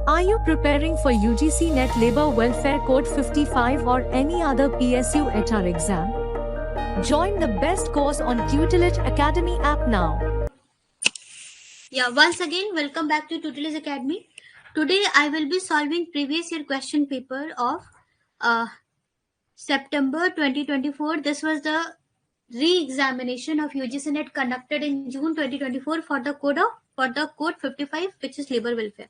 Are you preparing for UGC NET Labor Welfare Code 55 or any other PSU HR exam? Join the best course on Tutelage Academy app now. Yeah, once again, welcome back to Tutelage Academy. Today I will be solving previous year question paper of September 2024. This was the re-examination of UGC NET conducted in June 2024 for the code 55, which is labor welfare.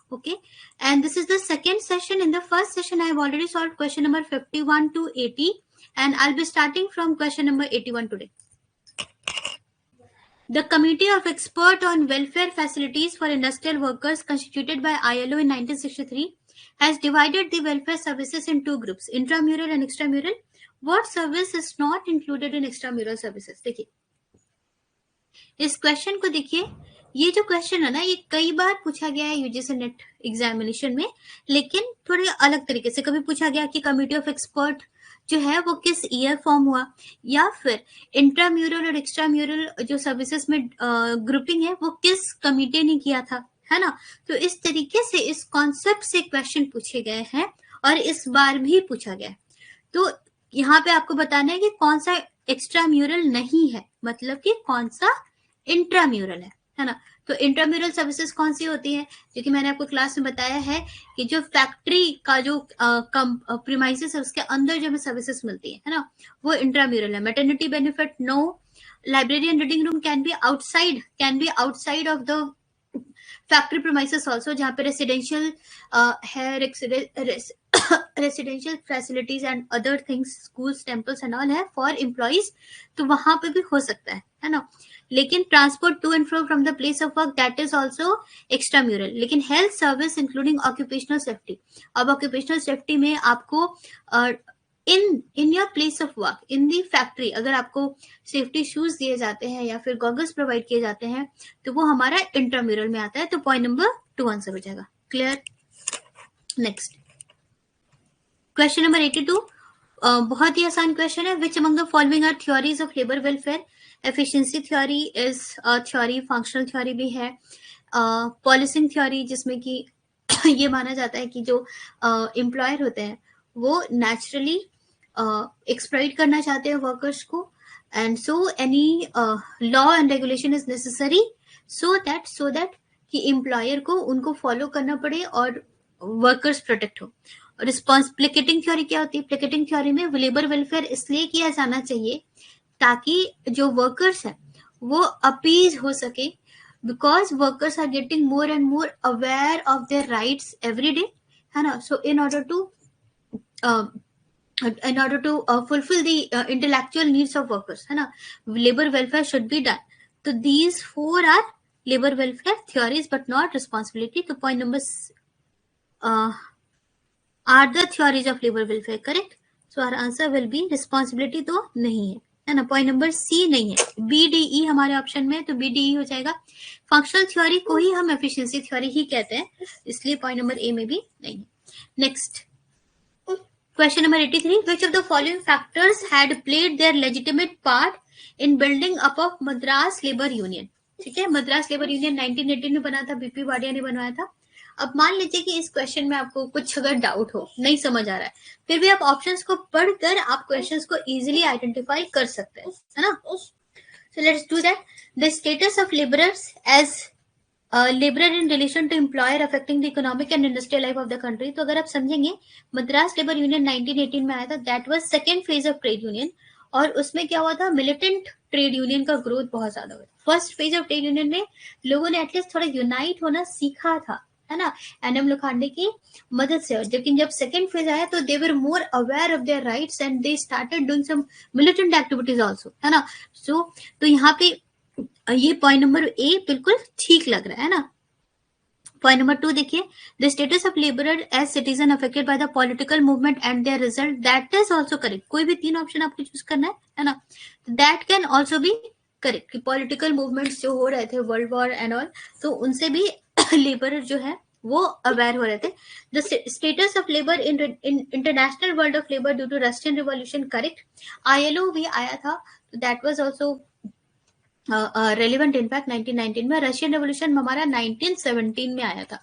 Okay, and this is the second session. In the first session, I have already solved question number 51 to 80, and I'll be starting from question number 81 today. The Committee of Experts on Welfare Facilities for Industrial Workers, constituted by ILO in 1963, has divided the welfare services in two groups, intramural and extramural. What service is not included in extramural services? देखिए, इस question को देखिए. ये जो question है ना, ये कई बार पूछा गया है यूजीसी नेट एग्जामिनेशन में, लेकिन थोड़े अलग तरीके से. कभी पूछा गया कि कमिटी ऑफ एक्सपर्ट जो है वो किस ईयर फॉर्म हुआ, या फिर इंट्राम्यूरल और एक्स्ट्राम्यूरल जो सर्विसेज में ग्रुपिंग है वो किस कमिटी ने किया था, है ना. तो इस तरीके से इस कॉन्सेप्ट से क्वेश्चन पूछे गए हैं और इस बार भी पूछा गया है. तो यहाँ पे आपको बताना है कि कौन सा एक्स्ट्राम्यूरल नहीं है, मतलब कि कौन सा इंट्राम्यूरल है ना. तो इंट्राम्यूरल सर्विसेज कौन सी होती है, जो कि मैंने आपको क्लास में बताया है कि जो फैक्ट्री का जो प्रीमाइसेस है उसके अंदर जो हमें सर्विसेज मिलती है ना, वो इंट्राम्यूरल है. Maternity benefit no. Library and reading room can be outside of the factory premises also, जहाँ पे रेसिडेंशियल है, residential facilities and other things, schools, temples and all है फॉर एम्प्लॉइज, तो वहां पे भी हो सकता है ना. लेकिन transport to and fro from the place of work, that is also extramural. लेकिन health service including occupational safety, अब ऑक्यूपेशनल सेफ्टी में आपको in your place of work in the factory अगर आपको सेफ्टी शूज दिए जाते हैं या फिर गॉगल्स प्रोवाइड किए जाते हैं, तो वो हमारा इंट्राम्यूरल में आता है. तो पॉइंट नंबर 2 आंसर हो जाएगा. क्लियर. Next question number 82. बहुत ही आसान क्वेश्चन है. Which among the following are theories of labour welfare. Efficiency theory is theory, functional theory भी है, पॉलिसिंग थ्योरी जिसमें कि ये माना जाता है कि जो एम्प्लॉयर होते हैं वो नेचुरली एक्सप्लॉइट करना चाहते हैं वर्कर्स को, and so any law and regulation is necessary so that कि एम्प्लॉयर को उनको फॉलो करना पड़े और वर्कर्स प्रोटेक्ट हो. प्लेकेटिंग थ्योरी क्या होती है? प्लेकेटिंग थ्योरी में लेबर वेलफेयर इसलिए किया जाना चाहिए ताकि जो वर्कर्स है वो अपीज हो सके, because workers are getting more and more aware of their rights every day, है ना. सो in order to fulfill the intellectual needs of workers, है ना, labor welfare should be done. So these 4 are labor welfare theories but not responsibility. तो point number are the theories of labor welfare, correct? So our answer will be responsibility तो नहीं है ना. Point number C नहीं है. BDE हमारे option में, तो BDE हो जाएगा. फंक्शनल थ्योरी को ही हम एफिशिएंसी थ्योरी ही कहते हैं, इसलिए पॉइंट नंबर ए में भी नहीं है. Next question number 83. Which of the following factors had played their legitimate part in building up of Madras labour union. ठीक है, मद्रास लेबर यूनियन 1918 में बना था, BP वाडिया ने बनवाया था. अब मान लीजिए कि इस क्वेश्चन में आपको कुछ अगर डाउट हो, नहीं समझ आ रहा है, फिर भी आप ऑप्शंस को पढ़कर आप क्वेश्चंस को इजीली आइडेंटिफाई कर सकते हैं, है ना. So let's do that. The status of labourers as labourer in relation to employer affecting the economic and industrial life of the country. तो अगर आप समझेंगे, मद्रास लेबर यूनियन 1918 में आया था, that was second phase of trade union, और उसमें क्या हुआ था, मिलिटेंट ट्रेड यूनियन का ग्रोथ बहुत ज्यादा हुआ. First phase of trade union में लोगों ने एटलीस्ट थोड़ा यूनाइट होना सीखा था, है ना, एनएम लोखंडे की मदद से. लेकिन जब सेकेंड फेज आया तो they were more aware of their rights and they started doing some militant activities also, है ना. सो तो यहाँ पे ये पॉइंट नंबर ए बिल्कुल ठीक लग रहा है ना. पॉइंट नंबर 2 देखिए. The status of labourer as citizen affected by the political movement and their result, that is also correct. कोई भी 3 ऑप्शन आपको चूज करना है ना. That can also be correct कि पॉलिटिकल मूवमेंट्स जो हो रहे थे, वर्ल्ड वॉर एंड ऑल, तो उनसे भी लेबर जो है वो अवेयर हो रहे थे. The status of labour in international world of labour due to Russian revolution, correct. ILO भी आया था, तो that was also relevant. In fact 1919 में, रशियन रेवोल्यूशन हमारा 1917 में आया था,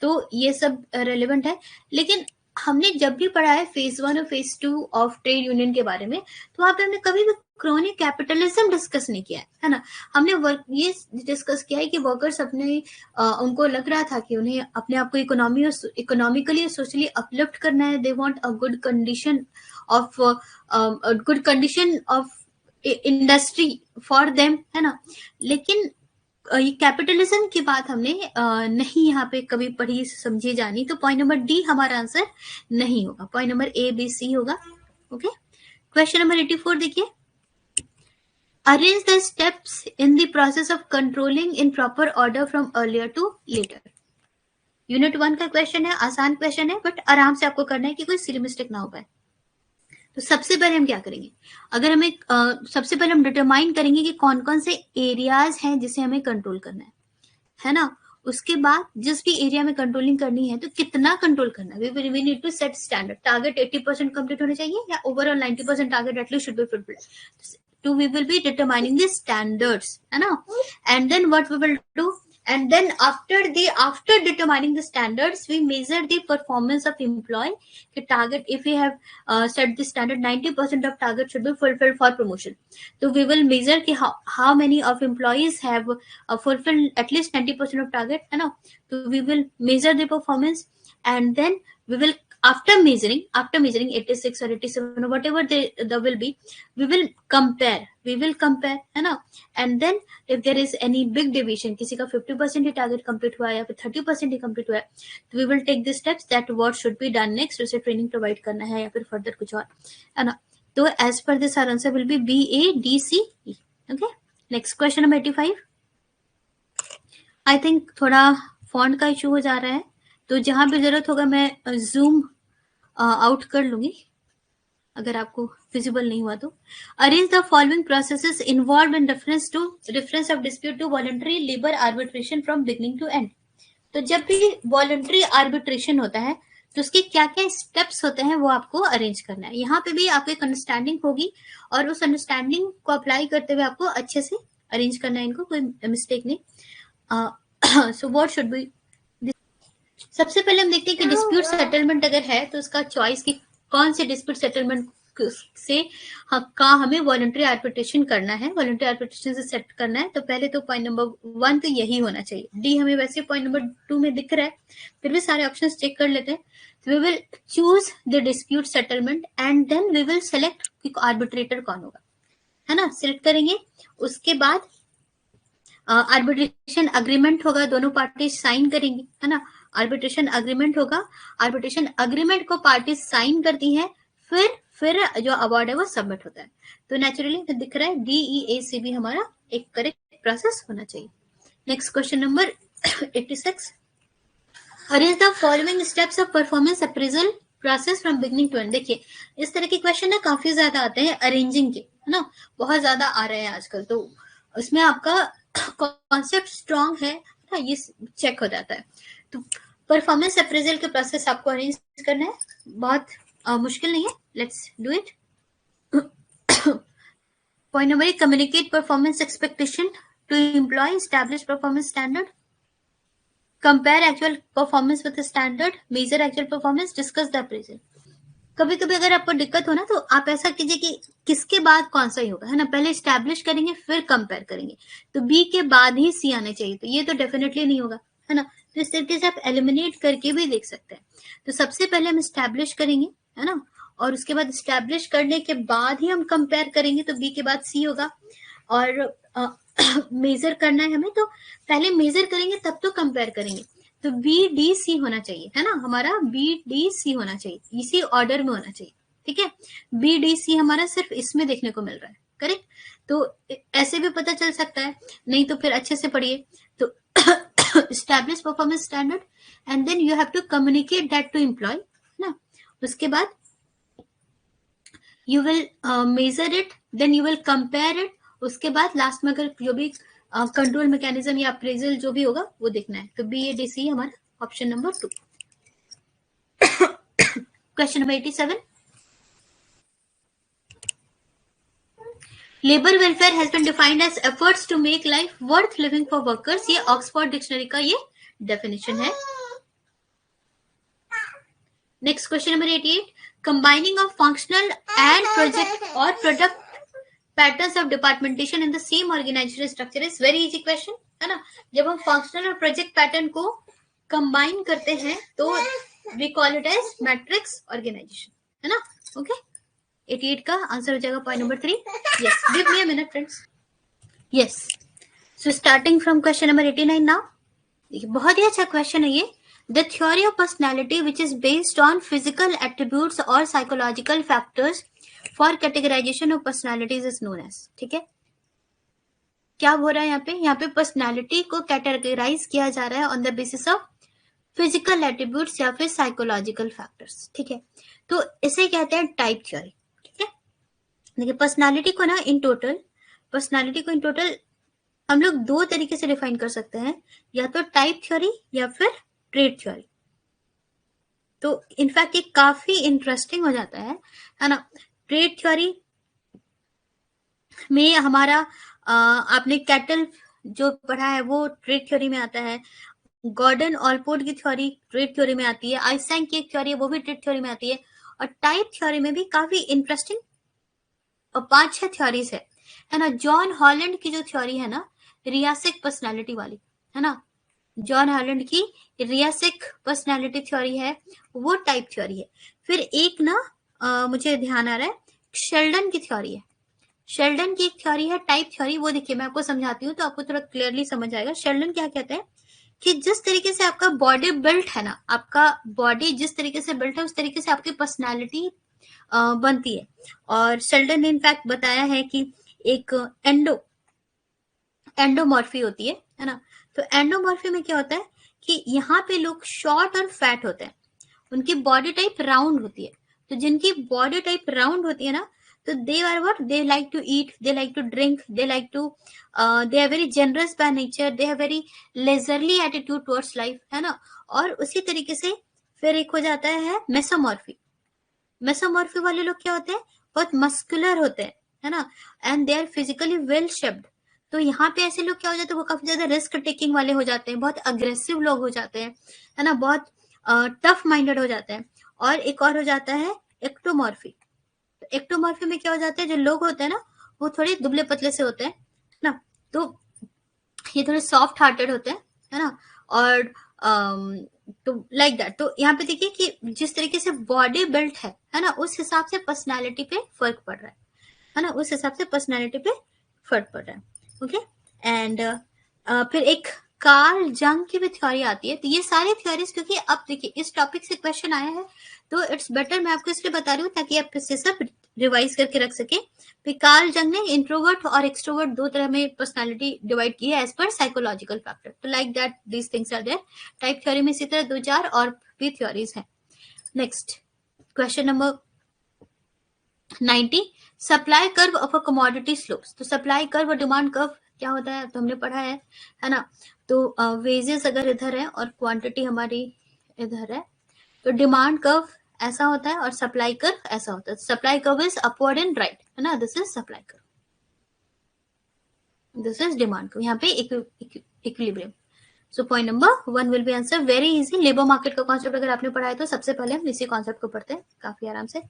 तो ये सब रेलेवेंट है। लेकिन हमने जब भी पढ़ा है फेज 1 और फेज 2 ऑफ ट्रेड यूनियन के बारे में, तो वहां पे हमने कभी भी क्रोनिक कैपिटलिज्म डिस्कस नहीं किया है ना। हमने ये डिस्कस किया है कि वर्कर्स अपने उनको लग रहा था कि उन्हें अपने आप को इकोनॉमिकली और सोशली अपलिफ्ट करना है। They want a good condition of industry for them, है ना। लेकिन ये कैपिटलिज्म की बात हमने नहीं यहाँ पे कभी पढ़ी समझी जानी, तो पॉइंट नंबर डी हमारा आंसर नहीं होगा। Point number A B C होगा। ओके, क्वेश्चन नंबर 84 देखिए, arrange the steps in the process of controlling in proper order from earlier to later. Unit 1 का क्वेश्चन है, आसान क्वेश्चन है, बट आराम से आपको करना है कि कोई सिली मिस्टेक ना हो पाए। तो सबसे पहले हम क्या करेंगे, अगर हमें सबसे पहले हम डिटरमाइन करेंगे कि कौन कौन से एरियाज हैं जिसे हमें कंट्रोल करना है ना। उसके बाद जिस भी एरिया में कंट्रोलिंग करनी है तो कितना कंट्रोल करना है, we need to set standard. Target 80% complete होना चाहिए या overall 90% target at least should be fulfilled. तो we will be determining the standards, है ना। And then what we will do, and then after determining the standards, we measure the performance of employee. The target, if we have set the standard 90% of target should be fulfilled for promotion, so we will measure ki how many of employees have fulfilled at least 90% of target, है ना। so we will measure the performance, and then we will after measuring 86 or 87 or whatever there will be, we will compare, है ना। and then if there is any big deviation, किसी का 50% ही target complete हुआ है या फिर 30% ही complete हुआ है, तो we will take the steps that what should be done next, उसे ट्रेनिंग प्रोवाइड करना है या फिर फर्दर कुछ और, है ना। तो as per this our answer will be B A D C E. Okay, next question number 85. I think थोड़ा फॉन्ट का इशू हो जा रहा है, तो जहां भी जरूरत होगा मैं जूम आउट कर लूंगी अगर आपको विजिबल नहीं हुआ तो। Arrange the following processes involve in reference of dispute to voluntary labour arbitration from beginning to end. तो जब भी वॉलंटरी आर्बिट्रेशन होता है तो उसके क्या क्या स्टेप्स होते हैं वो आपको अरेंज करना है। यहाँ पे भी आपको एक अंडरस्टैंडिंग होगी और उस अंडरस्टैंडिंग को अप्लाई करते हुए आपको अच्छे से अरेंज करना है इनको, कोई मिस्टेक नहीं। सो व्हाट शुड बी, सबसे पहले हम देखते हैं कि डिस्प्यूट सेटलमेंट अगर है तो उसका चॉइस की कौन से डिस्प्यूट सेटलमेंट से हमें वॉलंटरी आर्बिट्रेशन करना है, वॉलंटरी आर्बिट्रेशन से सेट करना है। तो पहले तो पॉइंट नंबर 1 तो यही होना चाहिए। डी हमें वैसे पॉइंट नंबर 2 में दिख रहा है, फिर भी सारे ऑप्शंस चेक कर लेते हैं। तो we will choose the dispute settlement and then we will select कि आर्बिट्रेटर कौन होगा, है ना। सिलेक्ट करेंगे, उसके बाद आर्बिट्रेशन अग्रीमेंट होगा, दोनों पार्टी साइन करेंगे, है ना। आर्बिट्रेशन अग्रीमेंट होगा, आर्बिट्रेशन अग्रीमेंट को पार्टी साइन करती है, फिर जो अवार्ड है वो सबमिट होता है। तो नेचुरली दिख रहा है DEACB हमारा एक करेक्ट प्रोसेस होना चाहिए। Next question number 86, arrange the following steps of performance appraisal process from beginning to end. देखिए इस तरह के क्वेश्चन ना काफी ज्यादा आते हैं अरेंजिंग के, है ना, बहुत ज्यादा आ रहे हैं आजकल। तो उसमें आपका कॉन्सेप्ट स्ट्रॉन्ग है ना, ये चेक हो जाता है। तो परफॉर्मेंस अप्रेजल के प्रोसेस आपको अरेंज करना है, बहुत मुश्किल नहीं है। Let's do it. Point number 1, communicate performance expectation to employ, establish performance standard, compare actual performance with standard, measure actual performance, discuss the appraisal. कभी कभी अगर आपको दिक्कत हो ना तो आप ऐसा कीजिए कि किसके बाद कौन सा ही होगा, है ना। पहले एस्टैब्लिश करेंगे फिर कंपेयर करेंगे, तो बी के बाद ही सी आने चाहिए, तो ये तो डेफिनेटली नहीं होगा, है ना। तो इस तरीके से आप एलिमिनेट करके भी देख सकते हैं। तो सबसे पहले हम एस्टैब्लिश करेंगे, है ना, और उसके बाद एस्टैब्लिश करने के बाद ही हम कंपेयर करेंगे, तो बी के बाद सी होगा। और मेजर करना है हमें, तो पहले मेजर करेंगे तब तो कंपेयर करेंगे। तो BDC होना चाहिए, है ना, हमारा BDC होना चाहिए, इसी ऑर्डर में होना चाहिए, ठीक है। BDC हमारा सिर्फ इसमें देखने को मिल रहा है, करेक्ट। तो ऐसे भी पता चल सकता है, नहीं तो फिर अच्छे से पढ़िए। तो establish performance standard and then you have to communicate that to employ, ना। उसके बाद you will measure it, then you will compare it. उसके बाद लास्ट में अगर जो भी कंट्रोल मैकेनिज्म या अप्रेजल जो भी होगा वो देखना है। तो BADC हमारा option number 2। Question number 87, labour welfare has been defined as efforts to make life worth living for workers. ये ऑक्सफोर्ड डिक्शनरी का ये डेफिनेशन है। Next question number 88, combining of functional and project और product patterns of departmentation in the same organisation structure is very easy question, है ना। जब हम functional और प्रोजेक्ट पैटर्न को कंबाइन करते हैं तो we call it as matrix organisation, है ना। ओके, 88 का आंसर हो जाएगा point number 3. Yes, give me a minute friends. Yes, so starting from question number 89 now. देखिए, बहुत ही अच्छा क्वेश्चन है ये. The theory of personality, which is based on physical attributes or psychological factors for categorization of personalities, is known as. ठीक है, क्या हो रहा है यहाँ पे? यहाँ पे पर्सनैलिटी को कैटेगराइज किया जा रहा है on the basis of physical attributes या फिर साइकोलॉजिकल फैक्टर्स. ठीक है, तो इसे कहते हैं टाइप थ्योरी. ठीक है, देखिए पर्सनैलिटी को इन टोटल हम लोग दो तरीके से डिफाइन कर सकते हैं, या तो टाइप थ्योरी या फिर ट्रेट थ्योरी. तो इनफैक्ट ये काफी इंटरेस्टिंग हो जाता है ना. ट्रेट थ्योरी में हमारा आपने कैटल जो पढ़ा है वो ट्रेट थ्योरी में आता है. गॉर्डन ऑलपोर्ट की थ्योरी ट्रेट थ्योरी में आती है. आइंस्टाइन की एक थ्योरी है वो भी ट्रेट थ्योरी में आती है. और टाइप थ्योरी में भी काफी इंटरेस्टिंग और 5-6 थ्योरीज है ना. जॉन हॉलैंड की जो थ्योरी है ना, रियासिक पर्सनालिटी वाली, है ना. जॉन हॉलैंड की रियासिक पर्सनालिटी थ्योरी है, वो टाइप थ्योरी है. फिर एक ना मुझे ध्यान आ रहा है, शेल्डन की थ्योरी है. शेल्डन की एक थ्योरी है टाइप थ्योरी, वो देखिए मैं आपको समझाती हूँ तो आपको थोड़ा क्लियरली समझ आएगा. शेल्डन क्या कहता है कि जिस तरीके से आपका बॉडी बिल्ट है ना, आपका बॉडी जिस तरीके से बिल्ट है उस तरीके से आपकी पर्सनालिटी बनती है. और शेल्डन ने इनफैक्ट बताया है कि एक एंडोमॉर्फी होती है ना. तो एंडोमॉर्फी में क्या होता है कि यहाँ पे लोग शॉर्ट और फैट होते हैं, उनकी बॉडी टाइप राउंड होती है. तो जिनकी बॉडी टाइप राउंड होती है ना, तो they are what, they like to eat, they like to drink, they like to, they are very generous by nature, they have very leisurely attitude towards life, है ना. और उसी तरीके से फिर एक हो जाता है मेसोमॉर्फी. मेसोमॉर्फी वाले लोग क्या होते हैं, बहुत मस्कुलर होते हैं, है ना. And they are physically well shaped. तो यहाँ पे ऐसे लोग क्या हो जाते हैं, वो काफी ज्यादा रिस्क टेकिंग वाले हो जाते हैं, बहुत अग्रेसिव लोग हो जाते हैं, है ना, बहुत टफ माइंडेड हो जाते हैं. और एक और हो जाता है एक्टोमॉर्फी. तो एक्टोमॉर्फी में क्या हो जाता है, जो लोग होते हैं ना वो थोड़े दुबले पतले से होते हैं ना, तो ये थोड़े सॉफ्ट हार्टेड होते हैं, है ना. और तो लाइक दैट. तो यहाँ पे देखिए कि जिस तरीके से बॉडी बिल्ट है ना, उस हिसाब से पर्सनैलिटी पे फर्क पड़ रहा है ना, उस हिसाब से पर्सनैलिटी पे फर्क पड़ रहा है. ओके, एंड फिर एक कार्ल जंग की भी थ्योरी आती है. तो ये सारी थ्योरीज, क्योंकि अब देखिए इस टॉपिक से क्वेश्चन आया है तो इट्स बेटर मैं आपको इसलिए बता रही हूँ ताकि आप इससे सब रिवाइज करके रख सके. फिर कार्ल जंग ने इंट्रोवर्ट और एक्सट्रोवर्ट दो तरह में पर्सनालिटी डिवाइड की है एज पर साइकोलॉजिकल फैक्टर. तो like that these things are there. Type theory में इसी तरह 2-4 और भी थ्योरीज हैं. Next question number 90, supply curve of a commodity slopes. तो सप्लाई कर्व और डिमांड कर्व क्या होता है तो हमने पढ़ा है ना. तो वेजेस अगर इधर है और क्वांटिटी हमारी इधर है, तो डिमांड कर्व ऐसा होता है और सप्लाई कर्व ऐसा होता है. Supply curve is upward and right, है ना. This is supply curve, this is demand curve. यहाँ पे equilibrium. So point number 1 will be answer. Very easy. Labour market का कॉन्सेप्ट अगर आपने पढ़ा है तो सबसे पहले हम इसी कॉन्सेप्ट को पढ़ते हैं काफी आराम से.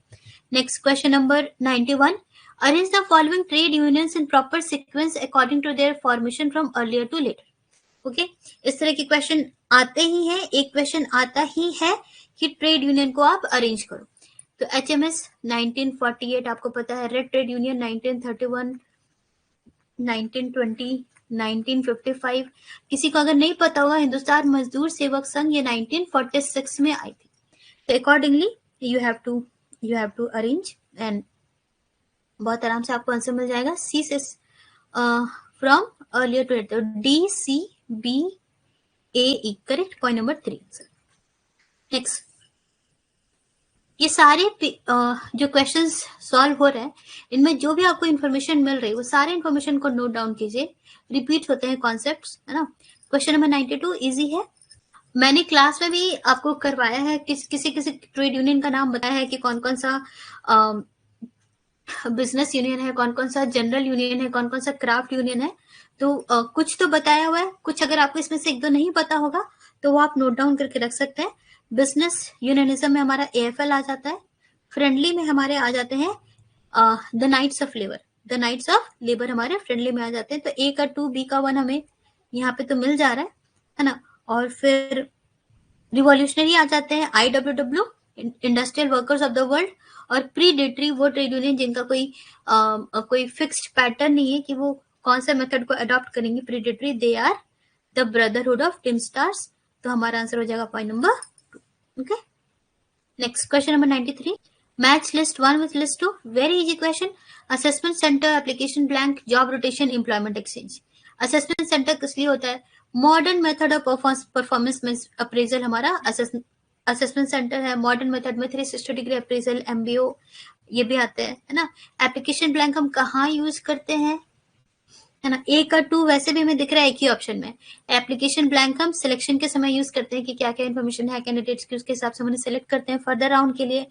Next question number 91, arrange the following trade unions in proper sequence according to their formation from earlier to later. Okay, इस तरह के क्वेश्चन आते ही हैं. एक क्वेश्चन आता ही है कि ट्रेड यूनियन को आप अरेंज करो. तो HMS 1948 आपको पता है, रेड ट्रेड यूनियन 1931, 1920, 1955. किसी को अगर नहीं पता होगा, हिंदुस्तान मजदूर सेवक संघ ये 1946 में आई थी. तो accordingly you have to arrange and बहुत आराम से आपको आंसर मिल जाएगा. सी से from earlier to later, DCBAE correct. Point number 3. Next, ये सारे जो क्वेश्चंस सॉल्व हो रहे हैं इनमें जो भी आपको इन्फॉर्मेशन मिल रही है वो सारे इन्फॉर्मेशन को नोट डाउन कीजिए. रिपीट होते हैं कॉन्सेप्ट्स, है ना. क्वेश्चन नंबर 92 इजी है. मैंने क्लास में भी आपको करवाया है, किसी ट्रेड यूनियन का नाम बताया है कि कौन कौन सा बिजनेस यूनियन है, कौन कौन सा जनरल यूनियन है, कौन कौन सा क्राफ्ट यूनियन है. तो कुछ तो बताया हुआ है, कुछ अगर आपको इसमें से एक दो नहीं पता होगा तो वो आप नोट डाउन करके रख सकते हैं. बिजनेस यूनियनिज्म में हमारा AFL आ जाता है, फ्रेंडली में हमारे आ जाते हैं the knights of labour, the knights of labour हमारे फ्रेंडली में आ जाते हैं। तो A का 2 B का 1 हमें यहाँ पे तो मिल जा रहा है ना। और फिर रिवॉल्यूशनरी आ जाते हैं IWW, industrial workers of the world, और प्रीडेटरी वो ट्रेड यूनियन जिनका कोई फिक्स्ड पैटर्न नहीं है कि वो कौन सा मेथड को अडॉप्ट करेंगे। Predatory they are the brotherhood of teamsters. तो हमारा आंसर हो जाएगा point number 2। Okay, next question number 93, match list 1 with list 2, very easy question. Assessment centre, application blank, job rotation, employment exchange. Assessment centre किस लिए होता है? Modern method of performance में अप्रेजल हमारा असेसमेंट सेंटर है। मॉडर्न मेथड में 360 degree appraisal, MBO ये भी आते हैं, है ना। एप्लीकेशन ब्लैंक हम कहाँ यूज करते हैं, है ना। A का 2 वैसे भी हमें दिख रहा है एक ही ऑप्शन में। एप्लीकेशन ब्लैंक हम सिलेक्शन के समय यूज करते हैं कि क्या क्या इन्फॉर्मेशन है कैंडिडेट्स की, उसके हिसाब से हम उन्हें सिलेक्ट करते हैं फर्दर राउंड के लिए।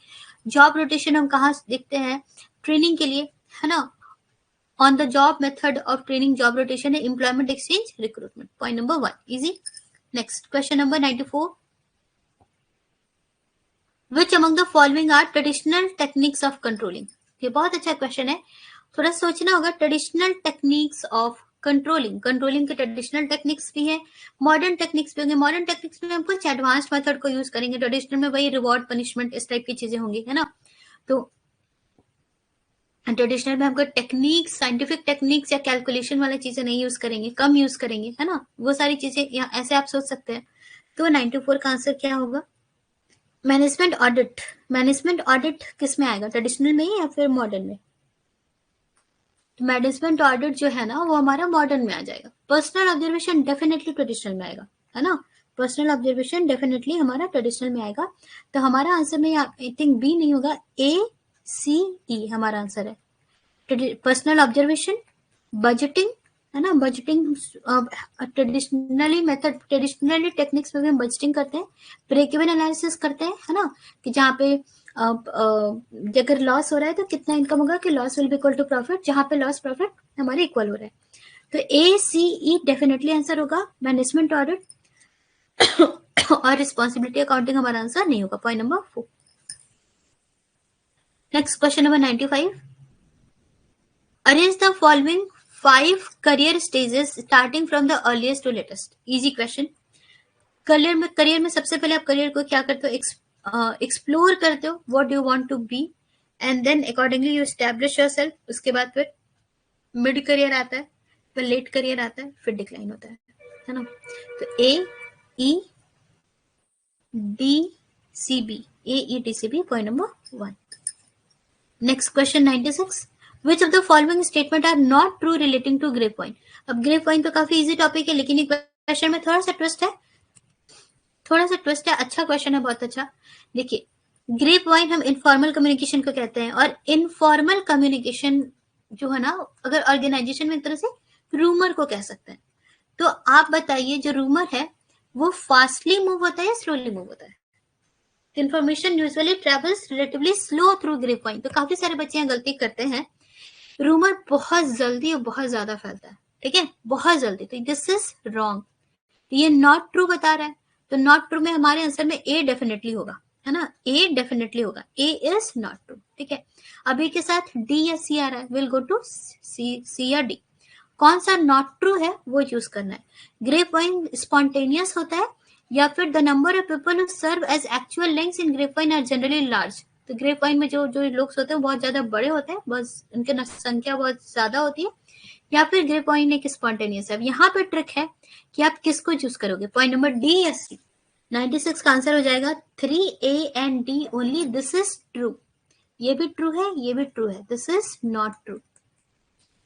जॉब रोटेशन हम कहाँ देखते हैं? ट्रेनिंग के लिए, है ना। On the job method of training job rotation है। Employment exchange, recruitment. Point number 1 easy. Next question number 94, which among the following are traditional techniques of controlling. ये बहुत अच्छा क्वेश्चन है, थोड़ा सोचना होगा। Traditional techniques of controlling, controlling के traditional techniques भी है, मॉडर्न टेक्निक्स भी होंगे। मॉडर्न टेक्निक्स में हम कुछ एडवांस मेथड को यूज करेंगे, ट्रेडिशनल में वही रिवॉर्ड, पनिशमेंट, इस टाइप की चीजें होंगी, है ना। तो ट्रेडिशनल में हमको टेक्निक्स, साइंटिफिक टेक्निक्स या कैलकुलेशन वाली चीजें नहीं यूज करेंगे, कम यूज करेंगे, है ना। वो सारी चीजें यहाँ ऐसे आप सोच सकते हैं। तो 94 का आंसर क्या होगा? Management audit. मैनेजमेंट ऑडिट किस में आएगा, ट्रेडिशनल में या फिर मॉडर्न में? मैनेजमेंट ऑडिट जो है ना वो हमारा मॉडर्न में आ जाएगा। पर्सनल ऑब्जर्वेशन डेफिनेटली ट्रेडिशनल में आएगा, है ना। पर्सनल ऑब्जर्वेशन डेफिनेटली हमारा ट्रेडिशनल में आएगा। तो हमारा आंसर में आई थिंक बी नहीं होगा, ACE हमारा आंसर है। पर्सनल ऑब्जर्वेशन, बजटिंग, है ना। बजटिंग ट्रेडिशनली टेक्निक्स में भी हम बजटिंग करते हैं, ब्रेक इवन एनालिसिस करते हैं, है ना, कि जहाँ पे अगर लॉस हो रहा है तो कितना इनकम होगा कि loss will be equal to profit, जहाँ पे लॉस प्रॉफिट हमारे इक्वल हो रहा है। तो ACE डेफिनेटली आंसर होगा। मैनेजमेंट ऑडिट और रिस्पॉन्सिबिलिटी अकाउंटिंग हमारा आंसर नहीं होगा। Point number 4। Next question number 95, arrange the following 5 career stages starting from the earliest to latest. Easy question. Career में सबसे पहले आप करियर को क्या करते हो? एक्सप्लोर करते हो, what do you want to be, and then accordingly you establish yourself. उसके बाद फिर मिड करियर आता है, फिर लेट करियर आता है, फिर डिक्लाइन होता है ना। तो AEDCB point number 1। Next question 96, which of the following statement are not true relating to grapevine. अब ग्रेप वाइन तो काफी इजी टॉपिक है, लेकिन ये क्वेश्चन में थोड़ा सा ट्विस्ट है, अच्छा क्वेश्चन है, बहुत अच्छा। देखिए, ग्रेप वाइन हम इनफॉर्मल कम्युनिकेशन को कहते हैं, और इनफॉर्मल कम्युनिकेशन जो है ना, अगर ऑर्गेनाइजेशन में एक तरह से रूमर को कह सकते हैं। तो आप बताइए, जो रूमर है वो फास्टली मूव होता है या स्लोली मूव होता है? Information usually travels relatively slow through grapevine. तो काफी सारे बच्चे यहाँ गलती करते हैं, रूमर बहुत जल्दी और बहुत ज्यादा फैलता है, ठीक है, बहुत जल्दी। तो दिस इज रॉन्ग, ये नॉट ट्रू बता रहा है। तो नॉट ट्रू में हमारे आंसर में A डेफिनेटली होगा, है ना। A डेफिनेटली होगा, A इज नॉट ट्रू, ठीक है। अभी के साथ D या C आ रहा है, विल गो टू C या D। कौन सा नॉट ट्रू है वो यूज करना है। ग्रेप वाइन स्पॉन्टेनियस होता है, या फिर the number of people who serve as actual links in grapevine are generally large. तो ग्रेप वाइन में जो लोग होते हैं बहुत ज्यादा बड़े होते हैं, बस उनकी संख्या बहुत ज्यादा होती है, या फिर ग्रेप वाइन एक स्पॉन्टेनियस है। यहाँ पे ट्रिक है कि आप किसको चूज करोगे, पॉइंट नंबर D या C। 96 का आंसर हो जाएगा 3A and D only. This is true, ये भी ट्रू है, ये भी ट्रू है, this is not true.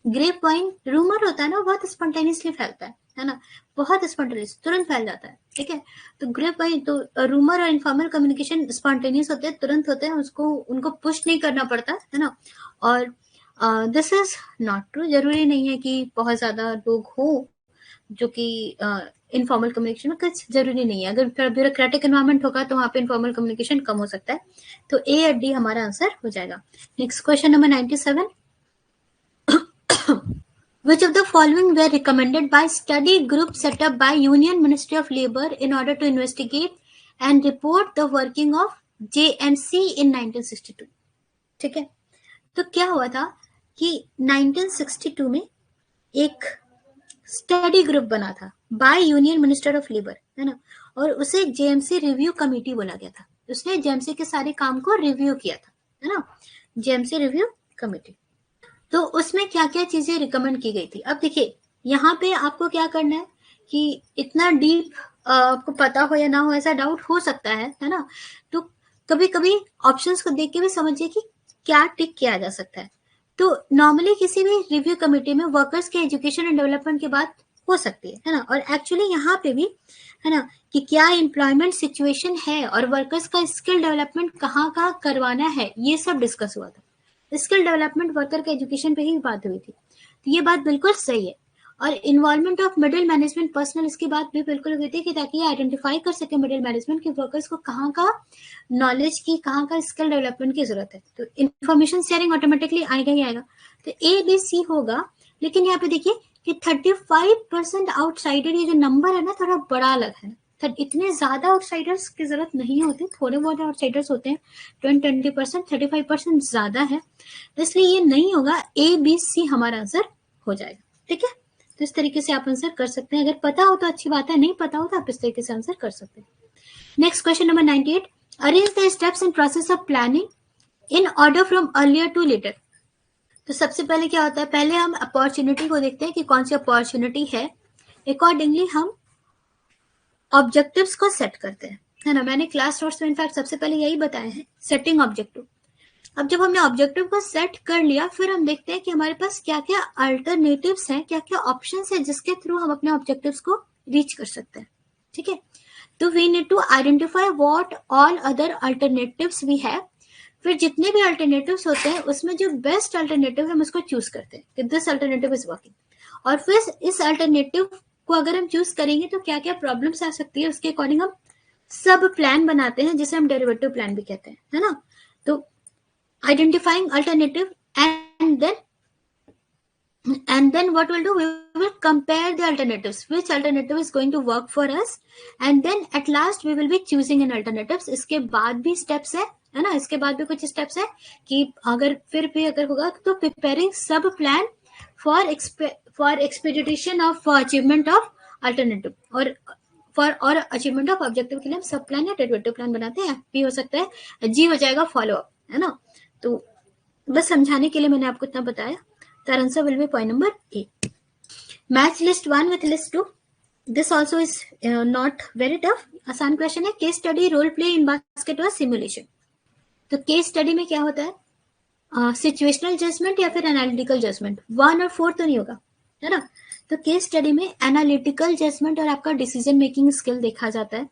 Grapevine rumour होता है ना, बहुत स्पॉन्टेनियसली फैलता है ना, बहुत स्पॉन्टेनियस, तुरंत फैल जाता है, ठीक है। तो ग्रेप वाइन, तो रूमर और इनफॉर्मल कम्युनिकेशन स्पॉन्टेनियस होते हैं, तुरंत होते हैं, उनको पुश नहीं करना पड़ता है ना। और दिस इज नॉट ट्रू। जरूरी नहीं है कि बहुत ज्यादा लोग हो जो कि इनफॉर्मल कम्युनिकेशन में, कुछ जरूरी नहीं है। अगर ब्यूरोक्रेटिक एनवायरनमेंट होगा तो वहाँ पे इनफॉर्मल कम्युनिकेशन कम हो सकता है। तो A और D हमारा आंसर हो जाएगा। Next question number 97, which of the following were recommended by study group set up by Union Ministry of Labor in order to investigate and report the working of JMC in 1962. ठीक है, तो क्या हुआ था कि 1962 में एक स्टडी ग्रुप बना था by union minister of labour, है ना, और उसे जेएमसी रिव्यू कमेटी बोला गया था। उसने जेएमसी के सारे काम को रिव्यू किया था, है ना, जेएमसी रिव्यू कमेटी। तो उसमें क्या क्या चीजें रिकमेंड की गई थी। अब देखिए यहाँ पे आपको क्या करना है कि इतना डीप आपको पता हो या ना हो ऐसा डाउट हो सकता है ना, तो कभी कभी ऑप्शंस को देख के भी समझिए कि क्या टिक किया जा सकता है। तो नॉर्मली किसी भी रिव्यू कमेटी में वर्कर्स के एजुकेशन एंड डेवलपमेंट की बात हो सकती है ना, और एक्चुअली यहाँ पे भी है ना कि क्या एम्प्लॉयमेंट सिचुएशन है और वर्कर्स का स्किल डेवलपमेंट कहाँ कहाँ करवाना है, ये सब डिस्कस हुआ था। स्किल डेवलपमेंट वर्कर के एजुकेशन पे ही बात हुई थी, तो ये बात बिल्कुल सही है। और involvement of middle management personal, इसकी बात भी बिल्कुल हुई थी कि ताकि आइडेंटिफाई कर सके मिडिल मैनेजमेंट के वर्कर्स को कहाँ का नॉलेज की, कहाँ का स्किल डेवलपमेंट की जरूरत है। तो इन्फॉर्मेशन शेयरिंग ऑटोमेटिकली आएगा ही आएगा, तो ABC होगा। लेकिन यहाँ पे देखिए कि 35% आउटसाइडर, ये जो नंबर है ना थोड़ा बड़ा अलग है, इतने ज्यादा आउटसाइडर्स की जरूरत नहीं होती, थोड़े बहुत आउटसाइडर्स होते हैं, 20% 35% ज्यादा है, इसलिए ये नहीं होगा, ABC हमारा आंसर हो जाएगा। ठीक है, तो इस तरीके से आप आंसर कर सकते हैं। अगर पता हो तो अच्छी बात है, नहीं पता हो तो आप इस तरीके से आंसर कर सकते हैं। Next question number 98, arrange the steps and process of planning in order from earlier to later. तो सबसे पहले क्या होता है, पहले हम अपॉर्चुनिटी को देखते हैं कि कौन सी अपॉर्चुनिटी है, अकॉर्डिंगली हम ऑब्जेक्टिव्स को सेट करते हैं, है ना। मैंने क्लास नोट्स में इनफैक्ट सबसे पहले यही बताया है, सेटिंग ऑब्जेक्टिव। अब जब हमने ऑब्जेक्टिव को सेट कर लिया, फिर हम देखते हैं कि हमारे पास क्या क्या अल्टरनेटिव्स हैं, क्या क्या ऑप्शंस हैं जिसके थ्रू हम अपने ऑब्जेक्टिव्स को रीच कर सकते हैं। ठीक है, तो we need to identify what all other alternatives we have. फिर जितने भी अल्टरनेटिव्स होते हैं उसमें जो बेस्ट अल्टरनेटिव है हम उसको चूज करते हैं कि दिस अल्टरनेटिव इज वर्किंग, और फिर इस अल्टरनेटिव को अगर हम चूज करेंगे तो क्या क्या प्रॉब्लम्स आ सकती है, उसके अकॉर्डिंग हम सब प्लान बनाते हैं, जिसे हम डेरिवेटिव प्लान भी कहते हैं, है ना। तो identifying alternative and then what we'll do, we will compare the alternatives, which alternative is going to work for us, and then at last we will be choosing an alternatives। इसके बाद भी steps है ना, इसके बाद भी कुछ steps है कि अगर फिर भी अगर होगा तो preparing sub plan for expedition of achievement of alternative, और और अचीवमेंट ऑफ ऑब्जेक्टिव के लिए हम सब प्लान या डेरिवेटिव प्लान बनाते हैं। P हो सकता है, G हो जाएगा फॉलो अप, है ना। तो बस समझाने के लिए मैंने आपको इतना बताया। तो answer will be point number A. Match list 1 with list 2, this also is not very tough, आसान क्वेश्चन है। केस स्टडी, रोल प्ले, इन बास्केट और सिमुलेशन। तो केस स्टडी में क्या होता है, सिचुएशनल जजमेंट या फिर एनालिटिकल जजमेंट, 1 और 4 तो नहीं होगा, है ना। तो केस स्टडी में एनालिटिकल जजमेंट और आपका डिसीजन मेकिंग स्किल देखा जाता है,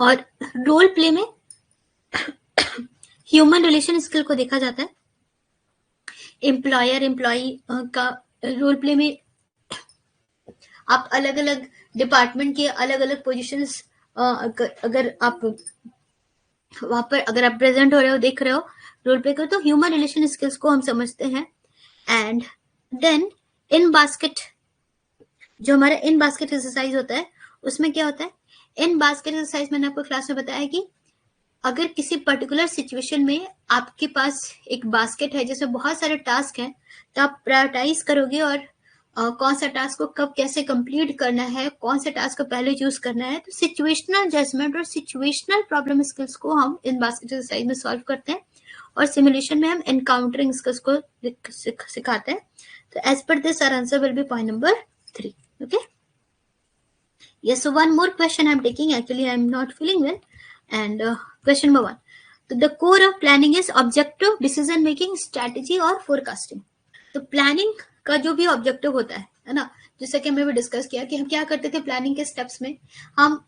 और रोल प्ले में ह्यूमन रिलेशन स्किल को देखा जाता है। एम्प्लॉयर एम्प्लॉई का रोल प्ले में आप अलग अलग डिपार्टमेंट के अलग अलग पोजीशंस, अगर आप वहां पर अगर आप प्रेजेंट हो रहे हो, देख रहे हो रोल प्ले को, तो ह्यूमन रिलेशन स्किल्स को हम समझते हैं। एंड देन इन बास्केट, जो हमारा इन बास्केट एक्सरसाइज होता है, उसमें क्या होता है, इन बास्केट एक्सरसाइज मैंने आपको क्लास में बताया कि अगर किसी पर्टिकुलर सिचुएशन में आपके पास एक बास्केट है जिसमें बहुत सारे टास्क हैं, तो आप प्रायोरिटाइज करोगे और कौन सा टास्क को कब कैसे कंप्लीट करना है, कौन से टास्क को पहले चूज करना है। तो सिचुएशनल जजमेंट और सिचुएशनल प्रॉब्लम स्किल्स को हम इन बास्केट एक्सरसाइज में सॉल्व करते हैं, और सिमुलेशन में हम एनकाउंटरिंग स्किल्स को सिखाते हैं। तो as per this our answer will be point number 3। Okay, yes, so one more question I'm taking, actually I'm not feeling well, and question number 1, so the core of planning is objective, decision making, strategy और forecasting। तो planning का जो भी objective होता है ना, जैसे कि हमने भी डिस्कस किया कि हम क्या करते थे प्लानिंग के स्टेप्स में, हम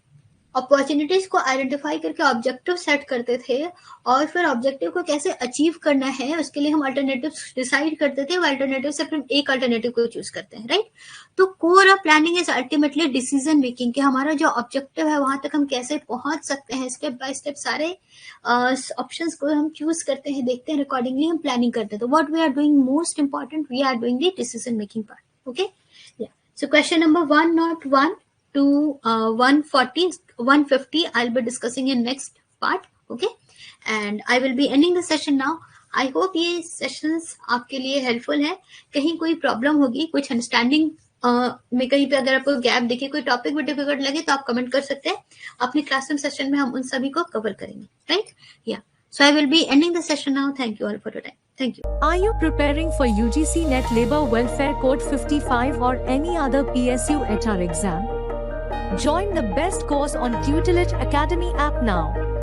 अपॉर्चुनिटीज को आइडेंटिफाई करके ऑब्जेक्टिव सेट करते थे, और फिर ऑब्जेक्टिव को कैसे अचीव करना है उसके लिए हम अल्टरनेटिव डिसाइड करते थे, वो अल्टरनेटिव से फिर एक अल्टरनेटिव को चूज करते हैं, राइट। तो core of planning is ultimately decision making, कि हमारा जो ऑब्जेक्टिव है वहां तक हम कैसे पहुंच सकते हैं, स्टेप बाय स्टेप सारे ऑप्शंस को हम चूज करते हैं, देखते हैं, अकॉर्डिंगली हम प्लानिंग करते हैं। तो what we are doing most important, we are doing the decision making part. Okay, so question number 1 not 1 to 140, 150 I'll be discussing in next part. Okay, and I will be ending the session now. I hope ये sessions आपके लिए helpful है. कहीं कोई problem होगी, कुछ understanding में कहीं पे अगर आपको गैप दिखे, कोई टॉपिक भी डिफिकल्ट लगे तो आप कमेंट कर सकते हैं. अपने क्लासरूम सेशन में हम उन सभी को कवर करेंगे. राइट? या so I will be ending the session now. Thank you all for your time. Thank you. Are you preparing for UGC Net Labor Welfare Code 55 or any other PSU HR exam? Join the best course on Tutelage Academy app now.